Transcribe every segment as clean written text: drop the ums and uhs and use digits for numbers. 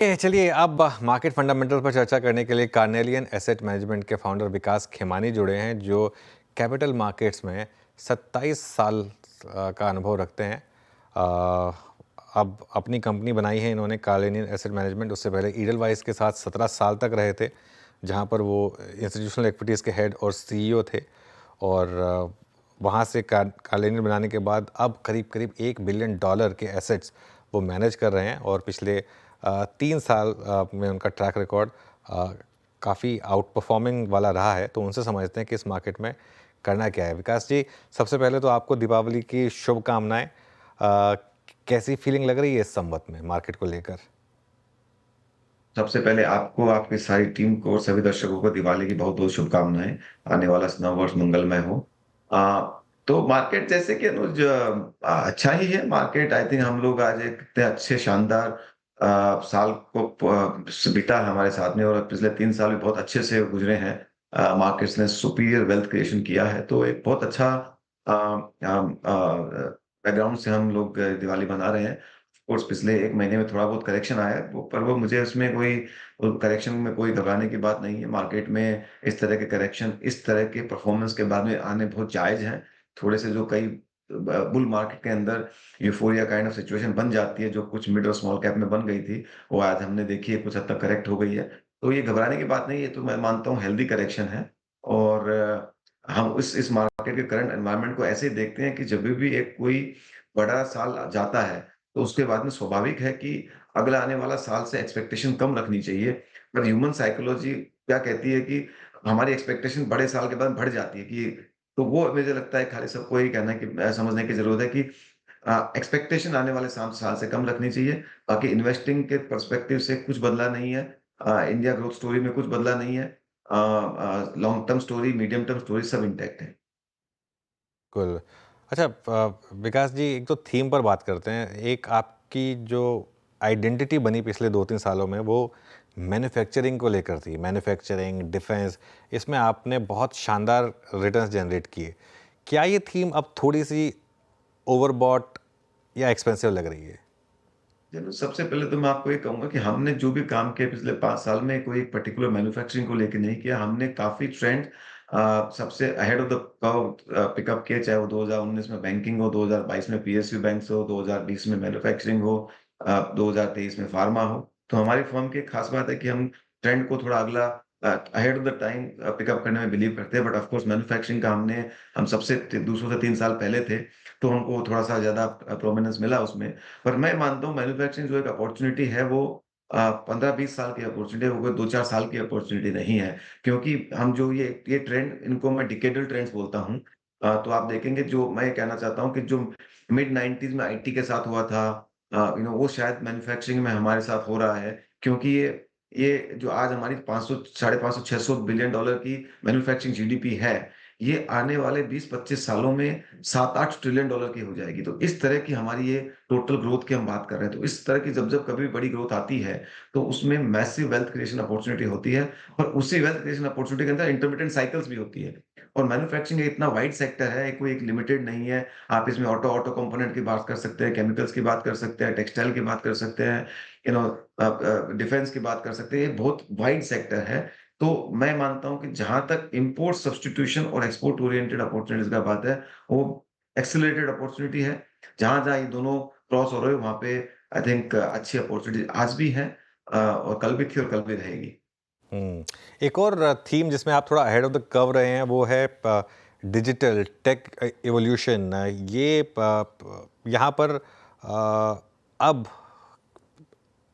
चलिए अब market fundamental पर चर्चा करने के लिए कार्नेलियन एसेट मैनेजमेंट के फाउंडर विकास खेमानी जुड़े हैं, जो कैपिटल मार्केट्स में 27 साल का अनुभव रखते हैं। अ, अब अपनी कंपनी बनाई है इन्होंने, कार्नेलियन एसेट मैनेजमेंट। उससे पहले ईडलवाइस के साथ 17 साल तक रहे थे, जहां पर वो इंस्टीट्यूशनल इक्विटीज़ के हेड और सीईओ थे। और वहाँ से कार्नेलियन बनाने के बाद अब करीब करीब $1 बिलियन के एसेट्स वो मैनेज कर रहे हैं। और पिछले 3 साल में उनका ट्रैक रिकॉर्ड काफ़ी आउट परफॉर्मिंग वाला रहा है। तो उनसे समझते हैं कि इस मार्केट में करना क्या है। विकास जी, सबसे पहले तो आपको दीपावली की शुभकामनाएं। कैसी फीलिंग लग रही है इस संवत में मार्केट को लेकर? सबसे पहले आपको, आपकी सारी टीम को और सभी दर्शकों को दिवाली की बहुत बहुत शुभकामनाएं। आने वाला नव वर्ष मंगलमय हो। आ, तो मार्केट जैसे कि अनुज, अच्छा ही है मार्केट। आई थिंक हम लोग आज एक इतने अच्छे शानदार साल को बीता है हमारे साथ में, और पिछले 3 साल भी बहुत अच्छे से गुजरे हैं। मार्केट्स ने सुपीरियर वेल्थ क्रिएशन किया है, तो एक बहुत अच्छा बैकग्राउंड से हम लोग दिवाली मना रहे हैं। कोर्स पिछले एक महीने में थोड़ा बहुत करेक्शन आया है, पर वो मुझे उसमें कोई करेक्शन में कोई घबराने की बात नहीं है। मार्केट में इस तरह के करेक्शन, इस तरह के परफॉर्मेंस के बाद में आने बहुत जायज हैं। थोड़े से जो कई बुल मार्केट के अंदर यूफोरिया काइंड ऑफ सिचुएशन बन जाती है, जो कुछ मिड और स्मॉल कैप में बन गई थी, वो आज हमने देखी है कुछ हद तक करेक्ट हो गई है। तो ये घबराने की बात नहीं है, तो मैं मानता हूँ हेल्दी करेक्शन है। और हम इस मार्केट के करंट एनवायरनमेंट को ऐसे ही देखते हैं कि जब भी एक कोई बड़ा साल जाता है, तो उसके बाद में स्वाभाविक है कि अगला आने वाला साल से एक्सपेक्टेशन कम रखनी चाहिए। पर ह्यूमन साइकोलॉजी क्या कहती है कि हमारी एक्सपेक्टेशन बड़े साल के बाद बढ़ जाती है कि, तो वो मुझे लगता है खाली सबको यही कहना है कि समझने की ज़रूरत है कि एक्सपेक्टेशन आने वाले 7 साल से कम रखनी चाहिए। बाकी इन्वेस्टिंग के पर्सपेक्टिव से कुछ बदला नहीं है। इंडिया ग्रोथ स्टोरी में कुछ बदला नहीं है। Long term story, medium term story सब इंटैक्ट है। बिल्कुल। अच्छा, विकास जी, एक तो थीम पर बात करते हैं। एक आपकी जो आइडेंटिटी बनी पिछले 2-3 सालों में, वो मैन्युफैक्चरिंग को लेकर थी। मैन्युफैक्चरिंग, डिफेंस, इसमें आपने बहुत शानदार रिटर्न्स जनरेट किए। क्या ये थीम अब थोड़ी सी ओवरबॉट या एक्सपेंसिव लग रही है? चलो, सबसे पहले तो मैं आपको ये कहूँगा कि हमने जो भी काम किया पिछले 5 साल में, कोई एक पर्टिकुलर मैन्युफैक्चरिंग को लेके नहीं किया। हमने काफ़ी ट्रेंड सबसे ahead of the curve pickup किए, चाहे वो 2019 में बैंकिंग हो, 2022 में पीएसयू बैंक्स हो, 2020 में मैन्युफैक्चरिंग हो, 2023 में फार्मा हो। तो हमारी फर्म की एक खास बात है कि हम ट्रेंड को थोड़ा अगला ahead of the time pickup करने में बिलीव करते हैं। बट ऑफ कोर्स मैन्युफैक्चरिंग का हम सबसे दूसरों से 3 साल पहले थे, तो हमको थोड़ा-सा ज़्यादा प्रोमिनेंस मिला उसमें। पर मैं मानता हूँ मैन्युफैक्चरिंग जो एक अपॉर्च्युनिटी है, वो 15-20 साल की अपॉर्च्युनिटी है, वो कोई 2-4 साल की अपॉर्च्युनिटी नहीं है। क्योंकि हम जो ये ट्रेंड, इनको मैं डिकेडल ट्रेंड्स बोलता हूँ। तो आप देखेंगे, जो मैं ये कहना चाहता हूँ कि जो मिड 90s में आईटी के साथ हुआ था, वो शायद मैन्युफैक्चरिंग में हमारे साथ हो रहा है। क्योंकि ये जो आज हमारी 500, साढ़े 500, $600 बिलियन की मैन्युफैक्चरिंग जीडीपी है, ये आने वाले 20-25 सालों में $7-8 ट्रिलियन की हो जाएगी। तो इस तरह की हमारी ये टोटल ग्रोथ की हम बात कर रहे हैं। तो इस तरह की जब-जब कभी भी बड़ी ग्रोथ आती है, तो उसमें मैसिव वेल्थ क्रिएशन अपॉर्च्युनिटी होती है। और उसी वेल्थ क्रिएशन अपॉर्च्युनिटी के अंदर इंटरमिटेंट साइकल्स भी होती है। और मैन्युफैक्चरिंग इतना वाइड सेक्टर है, कोई एक लिमिटेड नहीं है। आप इसमें ऑटो कंपोनेंट की बात कर सकते हैं, केमिकल्स की बात कर सकते हैं, टेक्सटाइल की बात कर सकते हैं, यू नो डिफेंस की बात कर सकते हैं। ये बहुत वाइड सेक्टर है। तो मैं मानता हूँ कि जहाँ तक इम्पोर्ट सब्स्टिट्यूशन और एक्सपोर्ट ओरिएंटेड अपॉर्च्युनिटीज़ का बात है, वो एक्सेलरेटेड अपॉर्च्युनिटी है। जहाँ-जहाँ ये दोनों क्रॉस हो रहे हो, वहाँ पे आई थिंक अच्छी अपॉर्च्युनिटी आज भी है, और कल भी थी और कल भी रहेगी। एक और थीम जिसमें आप थोड़ा अहेड ऑफ द कर्व रहे हैं, वो है डिजिटल टेक इवोल्यूशन। ये यहाँ पर अब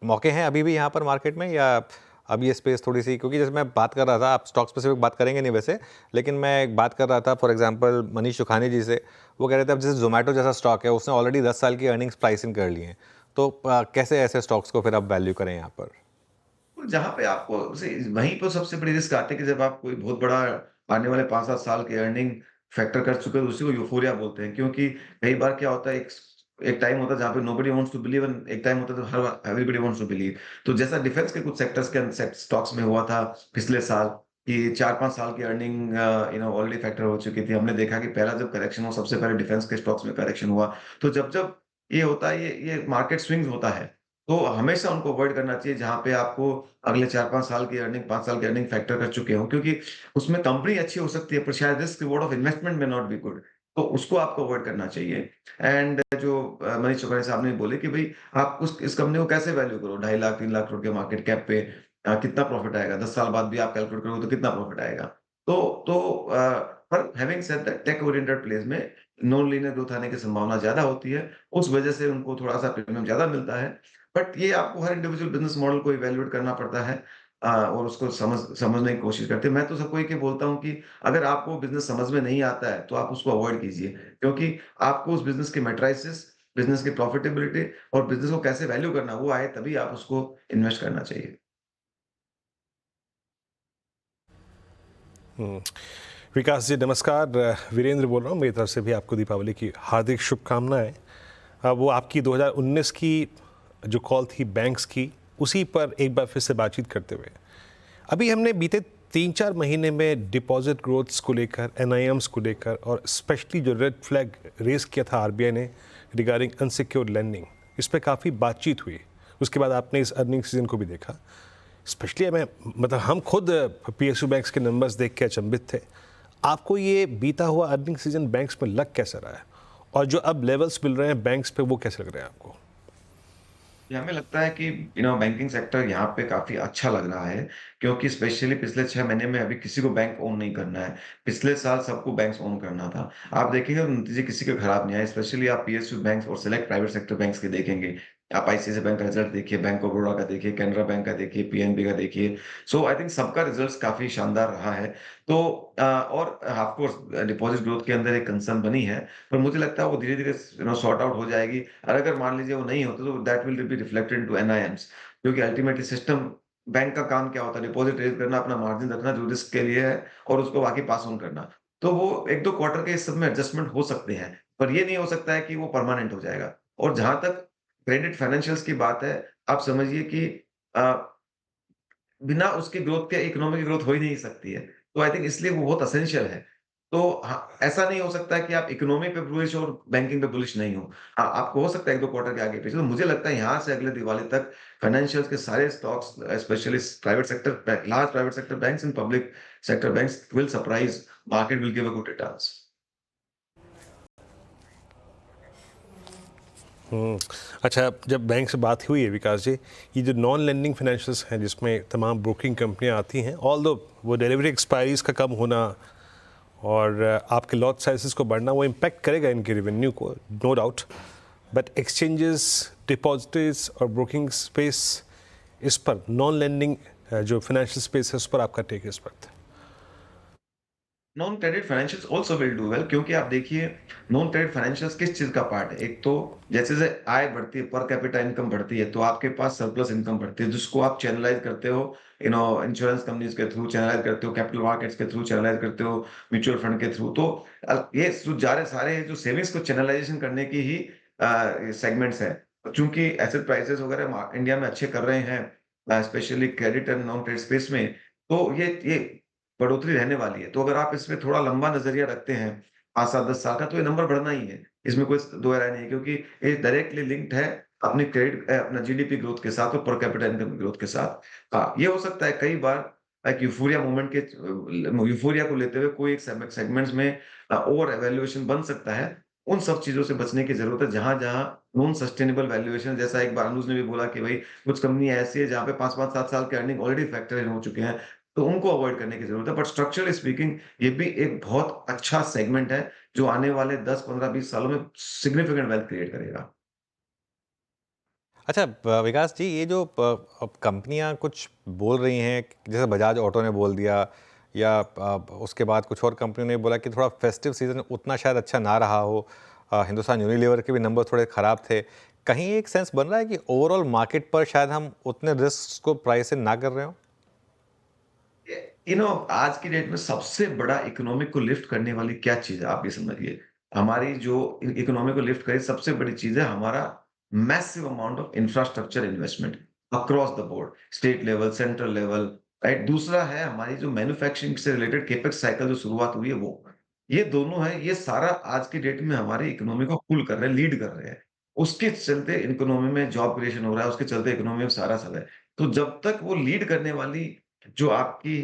मौके हैं अभी भी यहाँ पर मार्केट में, या अब ये स्पेस थोड़ी सी, क्योंकि जैसे मैं बात कर रहा था, आप स्टॉक स्पेसिफिक बात करेंगे नहीं वैसे, लेकिन मैं एक बात कर रहा था फॉर एग्जांपल मनीष सुखानी जी से। वो कह रहे थे अब जैसे जोमेटो जैसा स्टॉक है, उसने ऑलरेडी 10 साल की अर्निंग्स प्राइस इन कर ली हैं। तो कैसे ऐसे स्टॉक्स को फिर आप वैल्यू करें यहाँ पर? तो जहाँ पे आपको वहीं पर सबसे बड़ी रिस्क आती है कि जब आप कोई बहुत बड़ा आने वाले 5-7 साल की अर्निंग फैक्टर कर चुके हो, तो उसी को यूफोरिया बोलते हैं। क्योंकि कई बार क्या होता है, एक एक टाइम होता है जहाँ पे nobody wants to believe, and एक टाइम होता है तो हर एवरीबॉडी वांट्स टू बिलीव। तो जैसा डिफेंस के कुछ सेक्टर्स के स्टॉक्स में हुआ था पिछले साल, कि 4-5 साल की अर्निंग ऑलरेडी फैक्टर हो चुकी थी। हमने देखा कि पहला जब करेक्शन हुआ, सबसे पहले डिफेंस के स्टॉक्स में करेक्शन हुआ। तो जब-जब ये होता है, ये मार्केट स्विंग्स होता है। तो हमेशा उनको अवॉइड करना चाहिए जहाँ पे आपको अगले 4-5 साल की अर्निंग 5 साल की अर्निंग फैक्टर कर चुके हों, क्योंकि उसमें कंपनी अच्छी हो सकती है पर शायद रिस्क रिवॉर्ड ऑफ इन्वेस्टमेंट में नॉट बी गुड। तो उसको आपको अवॉइड करना चाहिए। एंड जो मनीष चौटानी साहब ने बोले कि भई आप उस इस कंपनी को कैसे वैल्यू करो, 2.5 लाख 3 लाख करोड़ के मार्केट कैप पे कितना प्रॉफिट आएगा? 10 साल बाद भी आप कैलकुलेट करोगे तो कितना प्रॉफिट आएगा? तो पर having said that tech oriented place में नॉन लीनियर ग्रोथ आने की संभावना ज़्यादा होती है। उस वजह से उनको थोड़ा-सा प्रीमियम ज़्यादा मिलता है। बट ये आपको हर इंडिविजुअल बिज़नेस मॉडल को इवैल्यूएट करना पड़ता है और उसको समझने की कोशिश करते हैं। मैं तो सबको एक ही बोलता हूँ कि अगर आपको बिज़नेस समझ में नहीं आता है, तो आप उसको अवॉइड कीजिए। क्योंकि आपको उस बिज़नेस की मैट्रिसेस, बिज़नेस की प्रॉफिटेबिलिटी और बिज़नेस को कैसे वैल्यू करना है, वो आए तभी आप उसको इन्वेस्ट करना चाहिए। हुँ। विकास जी नमस्कार, वीरेंद्र बोल रहा हूँ, मेरी तरफ से भी आपको दीपावली की हार्दिक शुभकामनाएँ। वो आपकी 2019 की जो कॉल थी बैंक्स की, उसी पर एक बार फिर से बातचीत करते हुए। अभी हमने बीते 3-4 महीने में डिपॉज़िट ग्रोथ्स को लेकर, एनआईएम्स को लेकर और स्पेशली जो रेड फ्लैग रेज़ किया था आरबीआई ने रिगार्डिंग अनसिक्योर्ड लेंडिंग, इस पे काफ़ी बातचीत हुई। उसके बाद आपने इस अर्निंग सीज़न को भी देखा। स्पेशली मैं मतलब हम खुद पीएसयू बैंक्स के नंबर्स देख के अचंभित थे। आपको ये बीता हुआ अर्निंग सीजन बैंक्स में लग कैसा रहा है? और जो अब लेवल्स मिल रहे हैं बैंक्स पे वो कैसे लग रहे हैं आपको? ये हमें लगता है कि बैंकिंग सेक्टर यहाँ पे काफ़ी अच्छा लग रहा है, क्योंकि स्पेशली पिछले 6 महीने में अभी किसी को बैंक ओन नहीं करना है। पिछले साल सबको बैंक्स ओन करना था। आप देखेंगे नतीजे किसी के खराब नहीं आए, स्पेशली आप पीएसयू बैंक्स और सेलेक्ट प्राइवेट सेक्टर बैंक्स के देखेंगे। आप आईसीआईसीआई बैंक का रिजल्ट देखिए, बैंक ऑफ बड़ौदा का देखिए, कैनरा बैंक का देखिए, पीएनबी का देखिए। सो आई थिंक सबका रिजल्ट्स काफ़ी शानदार रहा है। तो और ऑफ कोर्स डिपॉजिट ग्रोथ के अंदर एक कंसर्न बनी है, पर मुझे लगता है वो धीरे-धीरे सॉर्ट आउट हो जाएगी। और अगर मान लीजिए वो नहीं होते तो that will be reflected into NIMs, क्योंकि अल्टीमेटली सिस्टम बैंक का काम क्या होता है? डिपॉजिट रेज़ करना, अपना मार्जिन रखना जो रिस्क के लिए है और उसको बाकी पास ऑन करना। तो वो 1-2 क्वार्टर के इस सब में एडजस्टमेंट हो सकते हैं, पर ये नहीं हो सकता है कि वो परमानेंट हो जाएगा। और जहाँ तक क्रेडिट फाइनेंशियल्स की बात है, आप समझिए कि अ बिना उसके ग्रोथ के इकोनॉमी की ग्रोथ हो ही नहीं सकती है। तो आई थिंक इसलिए वो बहुत एसेंशियल है। तो हाँ, ऐसा नहीं हो सकता है कि आप इकोनॉमी पे बुलिश हो और बैंकिंग पे बुलिश नहीं हो। हाँ, आपको हो सकता है 1-2 क्वार्टर के आगे पीछे। तो मुझे लगता है यहाँ से अगले दिवाली तक फाइनेंशियल्स के सारे stocks specially private sector large private sector banks and public sector banks will surprise, market will give a good returns. हुँ। अच्छा, जब बैंक से बात हुई है विकास जी, ये जो नॉन लेंडिंग फाइनेंशियल्स हैं जिसमें तमाम ब्रोकिंग कंपनियाँ आती हैं, ऑल्दो वो डिलीवरी एक्सपायरीज़ का कम होना और आपके लॉट साइज़ेज़ को बढ़ना वो इम्पैक्ट करेगा इनके रेवेन्यू को, no doubt. But exchanges, depositories और ब्रोकिंग स्पेस, इस पर नॉन लेंडिंग जो फाइनेंशियल स्पेस है उस पर आपका टेक इस वक़्त? Non credit financials also will do well, क्योंकि आप देखिए नॉन क्रेडिट फाइनेंशियल्स किस चीज़ का पार्ट है? एक तो जैसे-जैसे आय बढ़ती है, पर कैपिटा इनकम बढ़ती है, तो आपके पास सरप्लस इनकम बढ़ती है, जिसको आप चैनलाइज़ करते हो, इंश्योरेंस कंपनीज़ के थ्रू चैनलाइज़ करते हो, कैपिटल मार्केट्स के थ्रू चैनलाइज़ करते हो, म्यूचुअल फंड के थ्रू। तो ये जो जा रहे सारे जो सेविंग्स को चैनलाइज़ेशन करने की ही सेगमेंट्स हैं। चूँकि एसेट प्राइसेज़ वगैरह इंडिया में अच्छे कर रहे हैं, specially credit and non credit space में, तो ये बढ़ोतरी रहने वाली है। तो अगर आप इसमें थोड़ा लंबा नज़रिया रखते हैं, 5 साल 10 साल का, तो ये नंबर बढ़ना ही है। इसमें कोई दो राय नहीं है, क्योंकि ये डायरेक्टली लिंक्ड है अपनी अपना जीडीपी ग्रोथ के साथ और पर कैपिटा इनकम ग्रोथ के साथ। हाँ, ये हो सकता है कई बार एक यूफ़ोरिया मोमेंट के यूफ़ोरिया को लेते हुए कोई एक सेगमेंट्स में ओवर वैल्यूएशन बन सकता है। उन सब चीज़ों से बचने की ज़रूरत है, जहाँ-जहाँ नॉन सस्टेनेबल वैल्यूएशन, जैसा एक बार अनुज ने भी बोला कि भई कुछ कंपनियाँ ऐसी है जहाँ पे 5-5 7 साल के अर्निंग ऑलरेडी फैक्टर इन हो चुके हैं। तो उनको अवॉइड करने की ज़रूरत है। बट स्ट्रक्चरली स्पीकिंग ये भी एक बहुत अच्छा सेगमेंट है, जो आने वाले 10, 15, 20 सालों में सिग्निफिकेंट वेल्थ क्रिएट करेगा। अच्छा विकास जी, ये जो अब कंपनियां कुछ बोल रही हैं, जैसे बजाज ऑटो ने बोल दिया या उसके बाद कुछ और कंपनियों ने बोला कि थोड़ा फेस्टिव सीजन उतना शायद अच्छा ना रहा हो, हिंदुस्तान यूनिलीवर के भी नंबर थोड़े ख़राब थे। कहीं एक सेंस बन रहा है कि ओवरऑल मार्केट पर शायद हम उतने रिस्क को प्राइस इन ना कर रहे हो। आज की डेट में सबसे बड़ा इकोनॉमी को लिफ्ट करने वाली क्या चीज़ है, आप ये समझिए। हमारी जो इकोनॉमी को लिफ्ट करे सबसे बड़ी चीज़ है हमारा massive amount of infrastructure investment across the board, state level, central level, right? दूसरा है हमारी जो मैन्युफैक्चरिंग से रिलेटेड केपेक्स साइकिल जो शुरुआत हुई है वो। ये दोनों है, ये सारा आज की डेट में हमारी इकोनॉमी को पुल कर रहे हैं, लीड कर रहे हैं। उसके चलते इकोनॉमी में जॉब क्रिएशन हो रहा है, उसके चलते इकोनॉमी में सारा चल रहा है। तो जब तक वो लीड करने वाली जो आपकी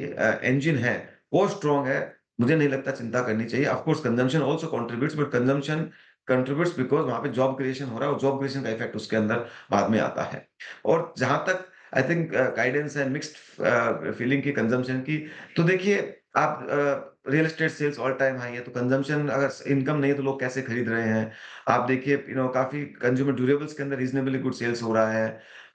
इंजन है, वो स्ट्रॉन्ग है, मुझे नहीं लगता चिंता करनी चाहिए। Of course consumption also contributes, but consumption contributes because वहाँ पे जॉब क्रिएशन हो रहा है और जॉब क्रिएशन का इफेक्ट उसके अंदर बाद में आता है। और जहाँ तक आई थिंक गाइडेंस है मिक्स्ड फीलिंग की कंजम्पशन की, तो देखिए आप real estate sales all time high है, तो कंजम्पशन अगर इनकम नहीं है तो लोग कैसे खरीद रहे हैं? आप देखिए काफ़ी कंज्यूमर ड्यूरेबल्स के अंदर रीज़नेबली गुड सेल्स हो रहा है।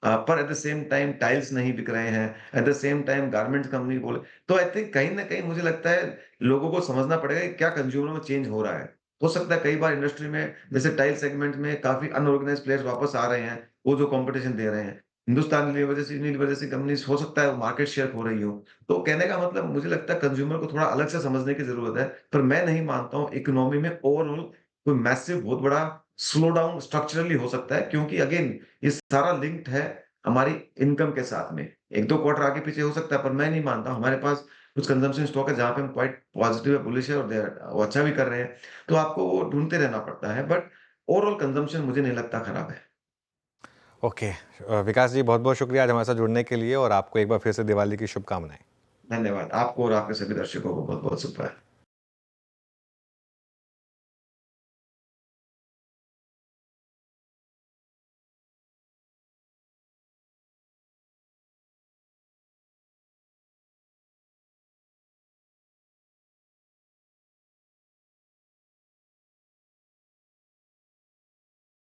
पर at the same time tiles नहीं बिक रहे हैं। At the same time garments company बोले तो आई थिंक कहीं न कहीं मुझे लगता है लोगों को समझना पड़ेगा कि क्या कंज्यूमर में चेंज हो रहा है। हो सकता है कई बार इंडस्ट्री में जैसे टाइल सेगमेंट में काफ़ी अनऑर्गनाइज्ड प्लेयर्स वापस आ रहे हैं, वो जो कॉम्पिटिशन दे रहे हैं। हिंदुस्तान यूनिलीवर जैसी कंपनीज़ हो सकता है वो मार्केट शेयर खो रही हो। तो कहने का मतलब मुझे लगता है कंज्यूमर को थोड़ा अलग से समझने की ज़रूरत है, पर मैं नहीं मानता हूँ इकोनॉमी में ओवरऑल कोई मैसिव बहुत बड़ा स्लो डाउन स्ट्रक्चरली हो सकता है क्योंकि अगेन ये सारा लिंक्ड है हमारी इनकम के साथ में। 1-2 क्वार्टर आगे पीछे हो सकता है पर मैं नहीं मानता हमारे पास कुछ कंजम्पशन स्टॉक है जहाँ पे हम क्वाइट पॉजिटिव है, बुलिश है और वो अच्छा भी कर रहे हैं। तो आपको वो ढूँढते रहना पड़ता है बट ओवरऑल कंजम्पशन मुझे नहीं लगता खराब है। ओके, विकास जी बहुत बहुत शुक्रिया आज हमारे साथ जुड़ने के लिए और आपको एक बार फिर से दिवाली की शुभकामनाएं। धन्यवाद। आपको और आपके सभी दर्शकों को बहुत-बहुत शुभकामनाएँ।